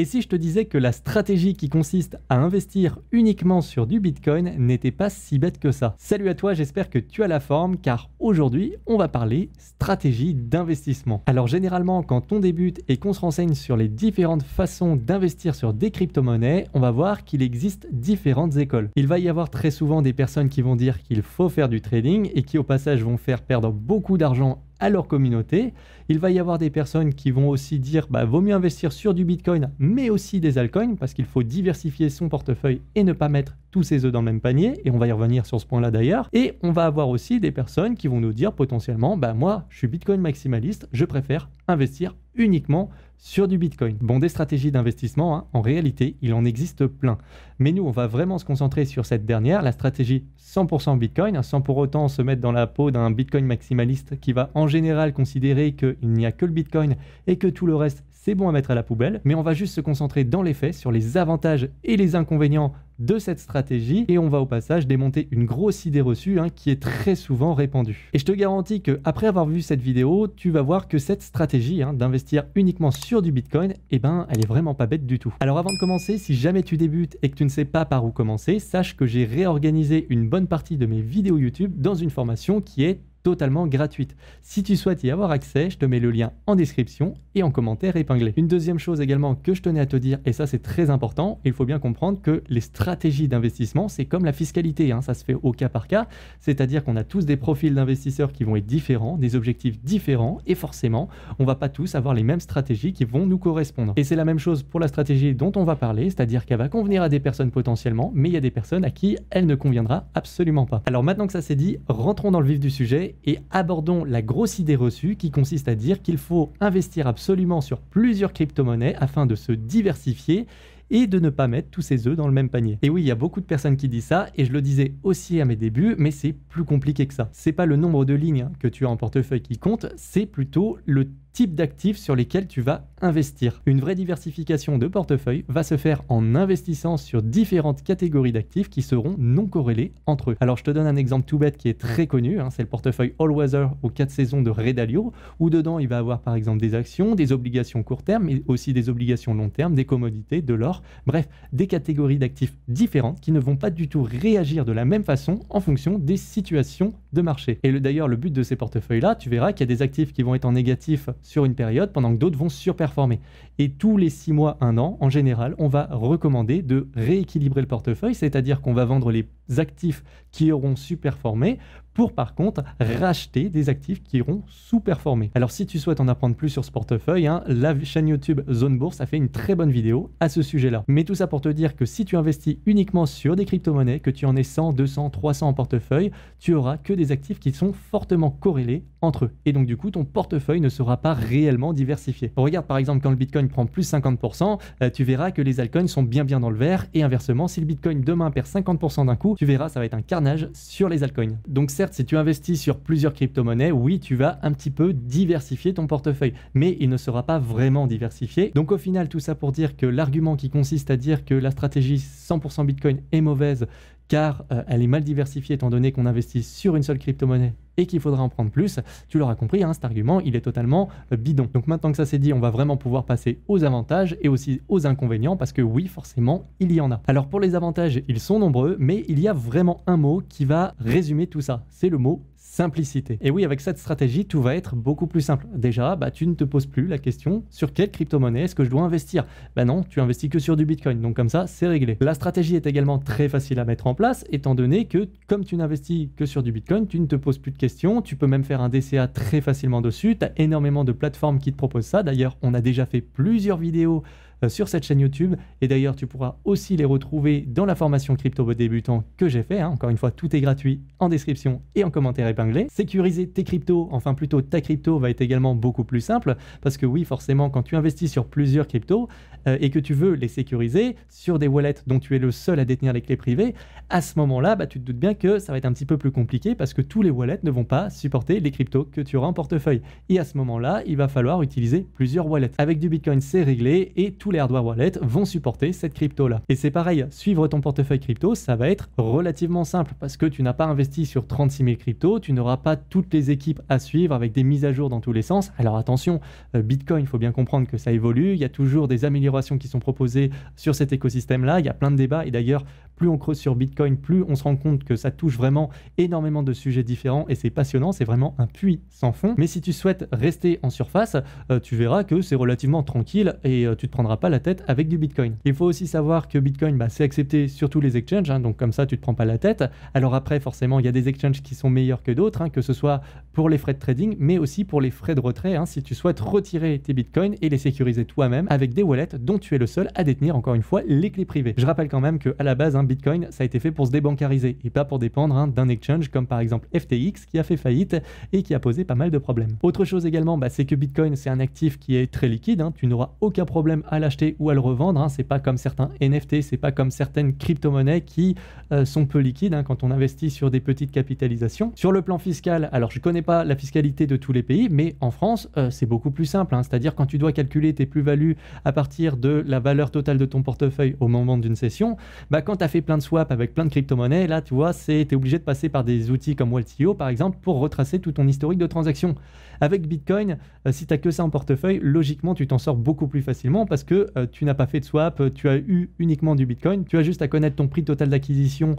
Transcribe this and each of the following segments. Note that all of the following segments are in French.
Et si je te disais que la stratégie qui consiste à investir uniquement sur du Bitcoin n'était pas si bête que ça? Salut à toi, j'espère que tu as la forme car aujourd'hui on va parler stratégie d'investissement. Alors généralement quand on débute et qu'on se renseigne sur les différentes façons d'investir sur des crypto-monnaies, on va voir qu'il existe différentes écoles. Il va y avoir très souvent des personnes qui vont dire qu'il faut faire du trading et qui au passage vont faire perdre beaucoup d'argent à leur communauté. Il va y avoir des personnes qui vont aussi dire vaut mieux investir sur du Bitcoin mais aussi des altcoins parce qu'il faut diversifier son portefeuille et ne pas mettre tous ses œufs dans le même panier, et on va y revenir sur ce point là d'ailleurs. Et on va avoir aussi des personnes qui vont nous dire potentiellement moi je suis Bitcoin maximaliste, je préfère investir uniquement sur du Bitcoin. Bon, des stratégies d'investissement, en réalité, il en existe plein. Mais nous, on va vraiment se concentrer sur cette dernière, la stratégie 100% Bitcoin, sans pour autant se mettre dans la peau d'un Bitcoin maximaliste qui va en général considérer qu'il n'y a que le Bitcoin et que tout le reste, c'est bon à mettre à la poubelle. Mais on va juste se concentrer dans les faits sur les avantages et les inconvénients de cette stratégie, et on va au passage démonter une grosse idée reçue qui est très souvent répandue. Et je te garantis que après avoir vu cette vidéo, tu vas voir que cette stratégie d'investir uniquement sur du Bitcoin, elle est vraiment pas bête du tout. Alors avant de commencer, si jamais tu débutes et que tu ne sais pas par où commencer, sache que j'ai réorganisé une bonne partie de mes vidéos YouTube dans une formation qui est totalement gratuite. Si tu souhaites y avoir accès, je te mets le lien en description et en commentaire épinglé. Une deuxième chose également que je tenais à te dire, et ça c'est très important, il faut bien comprendre que les stratégies d'investissement, c'est comme la fiscalité, ça se fait au cas par cas, c'est-à-dire qu'on a tous des profils d'investisseurs qui vont être différents, des objectifs différents, et forcément, on va pas tous avoir les mêmes stratégies qui vont nous correspondre. Et c'est la même chose pour la stratégie dont on va parler, c'est-à-dire qu'elle va convenir à des personnes potentiellement, mais il y a des personnes à qui elle ne conviendra absolument pas. Alors maintenant que ça c'est dit, rentrons dans le vif du sujet et abordons la grosse idée reçue qui consiste à dire qu'il faut investir absolument sur plusieurs crypto-monnaies afin de se diversifier et de ne pas mettre tous ses œufs dans le même panier. Et oui, il y a beaucoup de personnes qui disent ça, et je le disais aussi à mes débuts, mais c'est plus compliqué que ça. C'est pas le nombre de lignes que tu as en portefeuille qui compte, c'est plutôt le type d'actifs sur lesquels tu vas investir. Une vraie diversification de portefeuille va se faire en investissant sur différentes catégories d'actifs qui seront non corrélés entre eux. Alors je te donne un exemple tout bête qui est très connu, c'est le portefeuille All Weather aux 4 saisons de Ray Dalio, où dedans il va avoir par exemple des actions, des obligations court terme, mais aussi des obligations long terme, des commodités, de l'or, bref, des catégories d'actifs différentes qui ne vont pas du tout réagir de la même façon en fonction des situations de marché. Et d'ailleurs, le but de ces portefeuilles-là, tu verras qu'il y a des actifs qui vont être en négatif sur une période pendant que d'autres vont surperformer. Et tous les 6 mois, 1 an, en général, on va recommander de rééquilibrer le portefeuille, c'est-à-dire qu'on va vendre les actifs qui auront surperformé pour par contre racheter des actifs qui auront sous-performé. Alors si tu souhaites en apprendre plus sur ce portefeuille, la chaîne YouTube Zone Bourse a fait une très bonne vidéo à ce sujet-là. Mais tout ça pour te dire que si tu investis uniquement sur des crypto-monnaies, que tu en aies 100, 200, 300 en portefeuille, tu auras que des actifs qui sont fortement corrélés entre eux. Et donc du coup, ton portefeuille ne sera pas réellement diversifié. Regarde par exemple quand le Bitcoin prend plus 50%, tu verras que les altcoins sont bien dans le vert, et inversement, si le Bitcoin demain perd 50% d'un coup, tu verras ça va être un carnage sur les altcoins. Donc certes, si tu investis sur plusieurs crypto-monnaies, oui, tu vas un petit peu diversifier ton portefeuille, mais il ne sera pas vraiment diversifié. Donc au final, tout ça pour dire que l'argument qui consiste à dire que la stratégie 100% Bitcoin est mauvaise car elle est mal diversifiée étant donné qu'on investit sur une seule crypto-monnaie et qu'il faudra en prendre plus, tu l'auras compris, cet argument, il est totalement bidon. Donc maintenant que ça s'est dit, on va vraiment pouvoir passer aux avantages et aussi aux inconvénients, parce que oui, forcément, il y en a. Alors pour les avantages, ils sont nombreux, mais il y a vraiment un mot qui va résumer tout ça, c'est le mot simplicité. Et oui, avec cette stratégie, tout va être beaucoup plus simple. Déjà, tu ne te poses plus la question sur quelle crypto-monnaie est-ce que je dois investir. Non, tu investis que sur du Bitcoin, donc comme ça, c'est réglé. La stratégie est également très facile à mettre en place, étant donné que comme tu n'investis que sur du Bitcoin, tu ne te poses plus de questions, tu peux même faire un DCA très facilement dessus, tu as énormément de plateformes qui te proposent ça. D'ailleurs, on a déjà fait plusieurs vidéos sur cette chaîne YouTube, et d'ailleurs tu pourras aussi les retrouver dans la formation crypto débutant que j'ai fait, encore une fois tout est gratuit en description et en commentaire épinglé. Sécuriser tes cryptos, enfin plutôt ta crypto, va être également beaucoup plus simple, parce que oui, forcément quand tu investis sur plusieurs cryptos et que tu veux les sécuriser sur des wallets dont tu es le seul à détenir les clés privées, à ce moment-là, tu te doutes bien que ça va être un petit peu plus compliqué, parce que tous les wallets ne vont pas supporter les cryptos que tu auras en portefeuille, et à ce moment-là, il va falloir utiliser plusieurs wallets. Avec du Bitcoin, c'est réglé, et tout tous les hardware wallets vont supporter cette crypto-là. Et c'est pareil, suivre ton portefeuille crypto, ça va être relativement simple parce que tu n'as pas investi sur 36 000 cryptos, tu n'auras pas toutes les équipes à suivre avec des mises à jour dans tous les sens. Alors attention, Bitcoin, il faut bien comprendre que ça évolue, il y a toujours des améliorations qui sont proposées sur cet écosystème-là, il y a plein de débats et d'ailleurs, plus on creuse sur Bitcoin, plus on se rend compte que ça touche vraiment énormément de sujets différents et c'est passionnant, c'est vraiment un puits sans fond. Mais si tu souhaites rester en surface, tu verras que c'est relativement tranquille et tu ne te prendras pas la tête avec du Bitcoin. Il faut aussi savoir que Bitcoin, c'est accepté sur tous les exchanges, donc comme ça tu ne te prends pas la tête. Alors après, forcément, il y a des exchanges qui sont meilleurs que d'autres, que ce soit pour les frais de trading, mais aussi pour les frais de retrait, si tu souhaites retirer tes Bitcoins et les sécuriser toi-même avec des wallets dont tu es le seul à détenir, encore une fois, les clés privées. Je rappelle quand même qu'à la base, Bitcoin, ça a été fait pour se débancariser et pas pour dépendre d'un exchange comme par exemple FTX qui a fait faillite et qui a posé pas mal de problèmes. Autre chose également, c'est que Bitcoin, c'est un actif qui est très liquide, tu n'auras aucun problème à l'acheter ou à le revendre, c'est pas comme certains NFT, c'est pas comme certaines crypto-monnaies qui sont peu liquides quand on investit sur des petites capitalisations. Sur le plan fiscal, alors je connais pas la fiscalité de tous les pays, mais en France, c'est beaucoup plus simple, c'est-à-dire quand tu dois calculer tes plus-values à partir de la valeur totale de ton portefeuille au moment d'une session, quand tu as fait plein de swaps avec plein de crypto-monnaies, là tu vois, tu es obligé de passer par des outils comme Waltio par exemple pour retracer tout ton historique de transactions. Avec Bitcoin, si tu n'as que ça en portefeuille, logiquement tu t'en sors beaucoup plus facilement parce que tu n'as pas fait de swap, tu as eu uniquement du Bitcoin, tu as juste à connaître ton prix total d'acquisition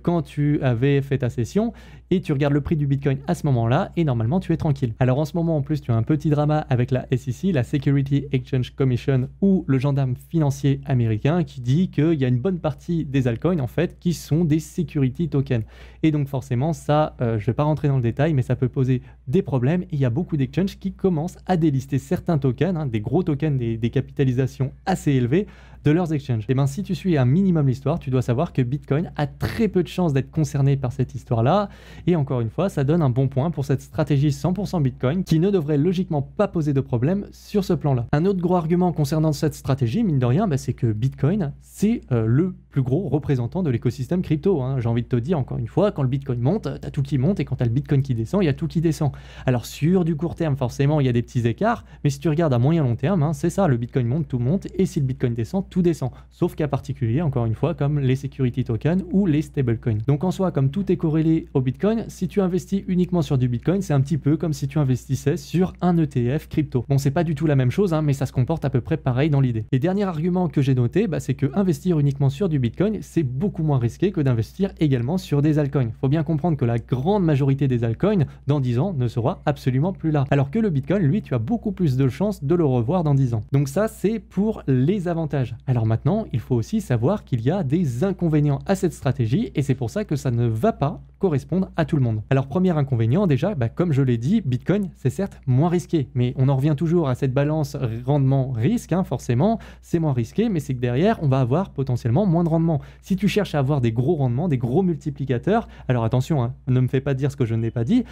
quand tu avais fait ta session et tu regardes le prix du Bitcoin à ce moment-là et normalement tu es tranquille. Alors en ce moment en plus tu as un petit drama avec la SEC, la Security Exchange Commission ou le gendarme financier américain qui dit qu'il y a une bonne partie des altcoins en fait qui sont des security tokens. Et donc forcément ça, je ne vais pas rentrer dans le détail mais ça peut poser des problèmes et il y a beaucoup d'exchanges qui commencent à délister certains tokens, des gros tokens, des capitalisations assez élevées de leurs exchanges. Et si tu suis un minimum l'histoire, tu dois savoir que Bitcoin a très peu de chances d'être concerné par cette histoire-là. Et encore une fois, ça donne un bon point pour cette stratégie 100% Bitcoin qui ne devrait logiquement pas poser de problème sur ce plan-là. Un autre gros argument concernant cette stratégie, mine de rien, c'est que Bitcoin, c'est le plus gros représentant de l'écosystème crypto. J'ai envie de te dire, encore une fois, quand le Bitcoin monte, tu as tout qui monte et quand tu as le Bitcoin qui descend, il y a tout qui descend. Alors sur du court terme, forcément, il y a des petits écarts, mais si tu regardes à moyen long terme, c'est ça, le Bitcoin monte, tout monte, et si le Bitcoin descend, tout descend. Sauf cas particulier, encore une fois, comme les security tokens ou les stablecoins. Donc en soi, comme tout est corrélé au Bitcoin, si tu investis uniquement sur du Bitcoin, c'est un petit peu comme si tu investissais sur un ETF crypto. Bon, c'est pas du tout la même chose, mais ça se comporte à peu près pareil dans l'idée. Et dernier argument que j'ai noté, c'est que investir uniquement sur du Bitcoin, c'est beaucoup moins risqué que d'investir également sur des altcoins. Il faut bien comprendre que la grande majorité des altcoins, dans 10 ans, ne sera absolument plus là. Alors que le Bitcoin, lui, tu as beaucoup plus de chances de le revoir dans 10 ans. Donc ça, c'est pour les avantages. Alors maintenant, il faut aussi savoir qu'il y a des inconvénients à cette stratégie et c'est pour ça que ça ne va pas correspondre à tout le monde. Alors premier inconvénient déjà, comme je l'ai dit, Bitcoin c'est certes moins risqué, mais on en revient toujours à cette balance rendement-risque, forcément, c'est moins risqué, mais c'est que derrière on va avoir potentiellement moins de rendement. Si tu cherches à avoir des gros rendements, des gros multiplicateurs, alors attention, ne me fais pas dire ce que je n'ai pas dit,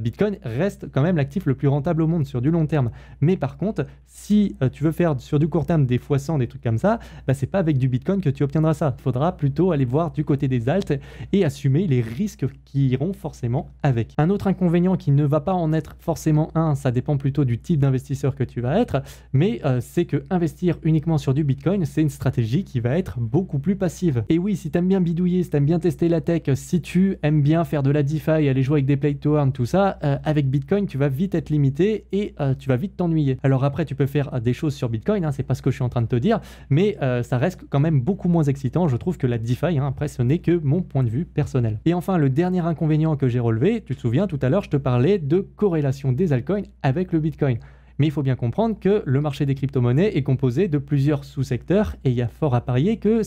Bitcoin reste quand même l'actif le plus rentable au monde sur du long terme. Mais par contre, si tu veux faire sur du court terme des x100, des trucs comme ça, c'est pas avec du Bitcoin que tu obtiendras ça. Il faudra plutôt aller voir du côté des alts et assumer les risques qui iront forcément avec. Un autre inconvénient qui ne va pas en être forcément un, ça dépend plutôt du type d'investisseur que tu vas être, mais c'est que investir uniquement sur du Bitcoin, c'est une stratégie qui va être beaucoup plus passive. Et oui, si tu aimes bien bidouiller, si tu aimes bien tester la tech, si tu aimes bien faire de la DeFi, aller jouer avec des play to earn, tout ça, avec Bitcoin, tu vas vite être limité et tu vas vite t'ennuyer. Alors après, tu peux faire des choses sur Bitcoin, c'est pas ce que je suis en train de te dire, mais ça reste quand même beaucoup moins excitant, je trouve, que la DeFi. Après, ce n'est que mon point de vue personnel. Et enfin, le dernier inconvénient que j'ai relevé, tu te souviens, tout à l'heure, je te parlais de corrélation des altcoins avec le Bitcoin. Mais il faut bien comprendre que le marché des crypto-monnaies est composé de plusieurs sous-secteurs et il y a fort à parier que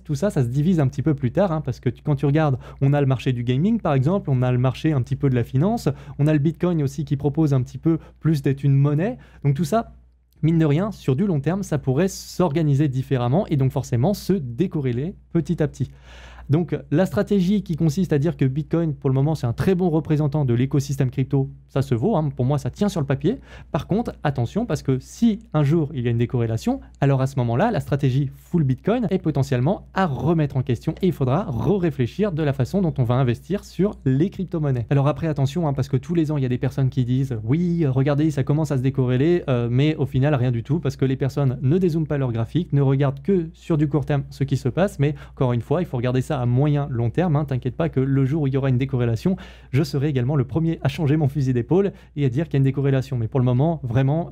tout ça, ça se divise un petit peu plus tard, parce que quand tu regardes, on a le marché du gaming par exemple, on a le marché un petit peu de la finance, on a le Bitcoin aussi qui propose un petit peu plus d'être une monnaie. Donc tout ça, mine de rien, sur du long terme, ça pourrait s'organiser différemment et donc forcément se décorréler petit à petit. Donc la stratégie qui consiste à dire que Bitcoin pour le moment c'est un très bon représentant de l'écosystème crypto, ça se vaut, hein. Pour moi ça tient sur le papier. Par contre attention, parce que si un jour il y a une décorrélation, alors à ce moment-là la stratégie full Bitcoin est potentiellement à remettre en question et il faudra réfléchir de la façon dont on va investir sur les crypto-monnaies. Alors après attention, hein, parce que tous les ans il y a des personnes qui disent oui regardez ça commence à se décorréler, mais au final rien du tout, parce que les personnes ne dézooment pas leur graphique, ne regardent que sur du court terme ce qui se passe, mais encore une fois il faut regarder ça à moyen long terme, hein. T'inquiète pas que le jour où il y aura une décorrélation, je serai également le premier à changer mon fusil d'épaule et à dire qu'il y a une décorrélation, mais pour le moment vraiment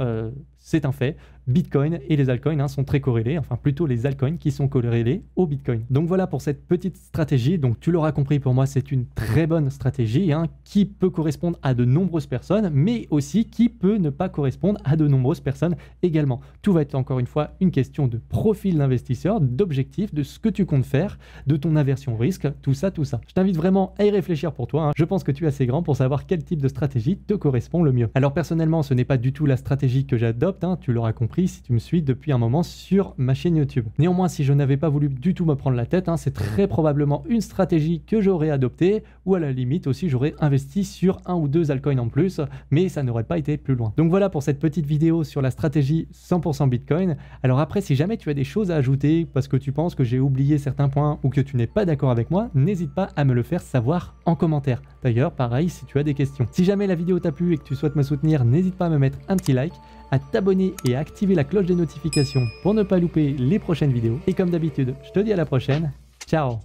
c'est un fait. Bitcoin et les altcoins, hein, sont très corrélés, enfin plutôt les altcoins qui sont corrélés au Bitcoin. Donc voilà pour cette petite stratégie. Donc tu l'auras compris, pour moi c'est une très bonne stratégie, hein, qui peut correspondre à de nombreuses personnes, mais aussi qui peut ne pas correspondre à de nombreuses personnes également. Tout va être encore une fois une question de profil d'investisseur, d'objectif, de ce que tu comptes faire, de ton aversion au risque, tout ça, tout ça. Je t'invite vraiment à y réfléchir pour toi, hein. Je pense que tu es assez grand pour savoir quel type de stratégie te correspond le mieux. Alors personnellement, ce n'est pas du tout la stratégie que j'adopte, hein, tu l'auras compris si tu me suis depuis un moment sur ma chaîne YouTube. Néanmoins, si je n'avais pas voulu du tout me prendre la tête, hein, c'est très probablement une stratégie que j'aurais adoptée, ou à la limite aussi j'aurais investi sur un ou deux altcoins en plus, mais ça n'aurait pas été plus loin. Donc voilà pour cette petite vidéo sur la stratégie 100% Bitcoin. Alors après, si jamais tu as des choses à ajouter parce que tu penses que j'ai oublié certains points ou que tu n'es pas d'accord avec moi, n'hésite pas à me le faire savoir en commentaire. D'ailleurs, pareil si tu as des questions. Si jamais la vidéo t'a plu et que tu souhaites me soutenir, n'hésite pas à me mettre un petit like, à t'abonner et à activer la cloche des notifications pour ne pas louper les prochaines vidéos. Et comme d'habitude, je te dis à la prochaine. Ciao!